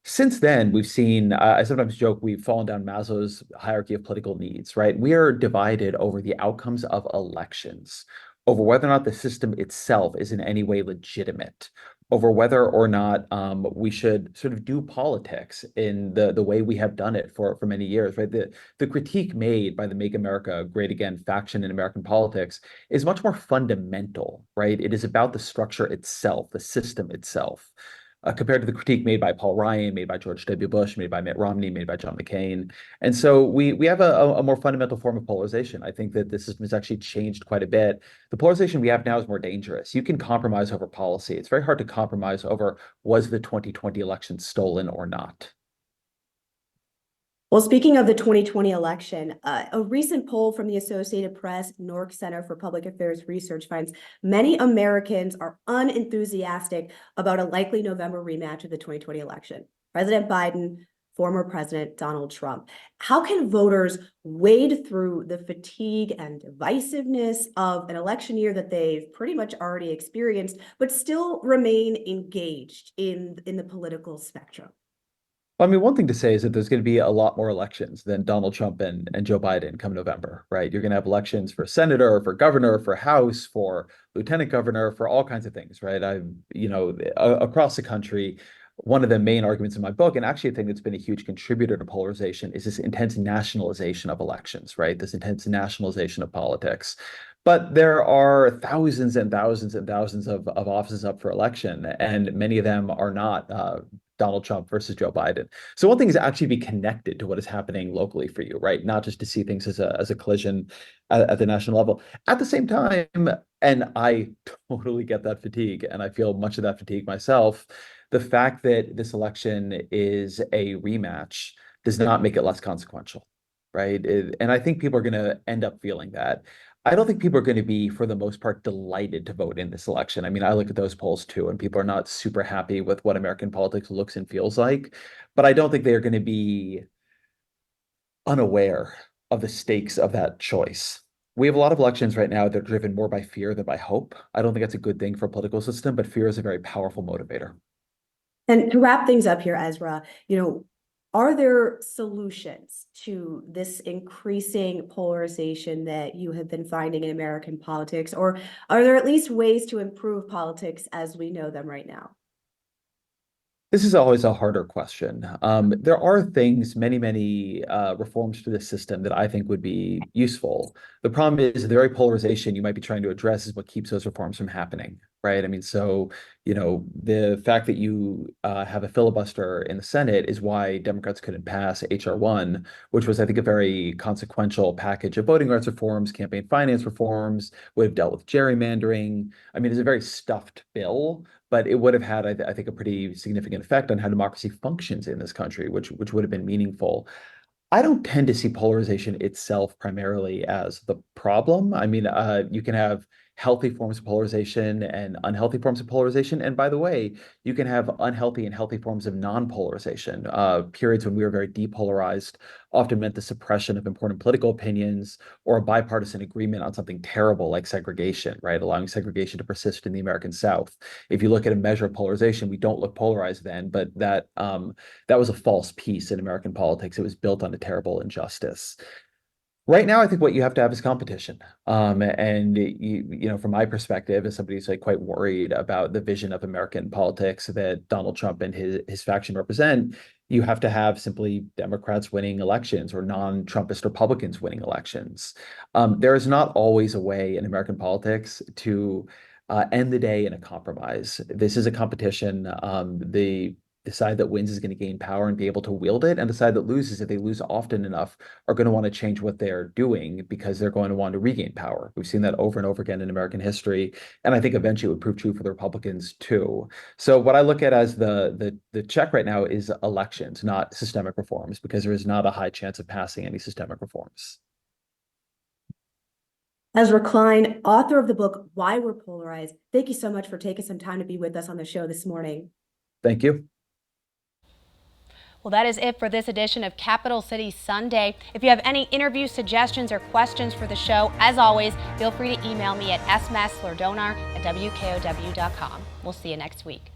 Since then, we've seen, I sometimes joke, we've fallen down Maslow's hierarchy of political needs, right? We are divided over the outcomes of elections, over whether or not the system itself is in any way legitimate, over whether or not we should sort of do politics in the way we have done it for many years, right? The critique made by the Make America Great Again faction in American politics is much more fundamental, right? It is about the structure itself, the system itself. Compared to the critique made by Paul Ryan, made by George W. Bush, made by Mitt Romney, made by John McCain. And so we have a more fundamental form of polarization. I think that the system has actually changed quite a bit. The polarization we have now is more dangerous. You can compromise over policy. It's very hard to compromise over was the 2020 election stolen or not. Well, speaking of the 2020 election, a recent poll from the Associated Press NORC Center for Public Affairs Research finds many Americans are unenthusiastic about a likely November rematch of the 2020 election. President Biden, former President Donald Trump. How can voters wade through the fatigue and divisiveness of an election year that they've pretty much already experienced, but still remain engaged in the political spectrum? Well, I mean, one thing to say is that there's going to be a lot more elections than Donald Trump and Joe Biden come November, right? You're going to have elections for senator, for governor, for House, for lieutenant governor, for all kinds of things, right? Across the country, one of the main arguments in my book, and actually a thing that's been a huge contributor to polarization, is this intense nationalization of elections, right? This intense nationalization of politics. But there are thousands and thousands and thousands of offices up for election, and many of them are not Donald Trump versus Joe Biden. So one thing is to actually be connected to what is happening locally for you, right? Not just to see things as a collision at the national level. At the same time, and I totally get that fatigue, and I feel much of that fatigue myself, the fact that this election is a rematch does not make it less consequential, right? And I think people are going to end up feeling that. I don't think people are going to be, for the most part, delighted to vote in this election. I mean, I look at those polls too, and people are not super happy with what American politics looks and feels like. But I don't think they are going to be unaware of the stakes of that choice. We have a lot of elections right now that are driven more by fear than by hope. I don't think that's a good thing for a political system, but fear is a very powerful motivator. And to wrap things up here, Ezra, are there solutions to this increasing polarization that you have been finding in American politics, or are there at least ways to improve politics as we know them right now? This is always a harder question. There are things, many reforms to the system that I think would be useful. The problem is the very polarization you might be trying to address is what keeps those reforms from happening, right? I mean, so, the fact that you have a filibuster in the Senate is why Democrats couldn't pass H.R. 1, which was, I think, a very consequential package of voting rights reforms, campaign finance reforms, would have dealt with gerrymandering. I mean, it's a very stuffed bill, but it would have had, I think, a pretty significant effect on how democracy functions in this country, which would have been meaningful. I don't tend to see polarization itself primarily as the problem. I mean, you can have healthy forms of polarization and unhealthy forms of polarization. And by the way, you can have unhealthy and healthy forms of non-polarization. Periods when we were very depolarized often meant the suppression of important political opinions or a bipartisan agreement on something terrible like segregation, right? Allowing segregation to persist in the American South. If you look at a measure of polarization, we don't look polarized then, but that was a false piece in American politics. It was built on a terrible injustice. Right now, I think what you have to have is competition. From my perspective, as somebody who's quite worried about the vision of American politics that Donald Trump and his faction represent, you have to have simply Democrats winning elections or non-Trumpist Republicans winning elections. There is not always a way in American politics to end the day in a compromise. This is a competition. The side that wins is going to gain power and be able to wield it. And the side that loses, if they lose often enough, are going to want to change what they're doing because they're going to want to regain power. We've seen that over and over again in American history. And I think eventually it would prove true for the Republicans too. So what I look at as the check right now is elections, not systemic reforms, because there is not a high chance of passing any systemic reforms. Ezra Klein, author of the book, Why We're Polarized. Thank you so much for taking some time to be with us on the show this morning. Thank you. Well, that is it for this edition of Capital City Sunday. If you have any interview suggestions or questions for the show, as always, feel free to email me at smaslerdonar@wkow.com. We'll see you next week.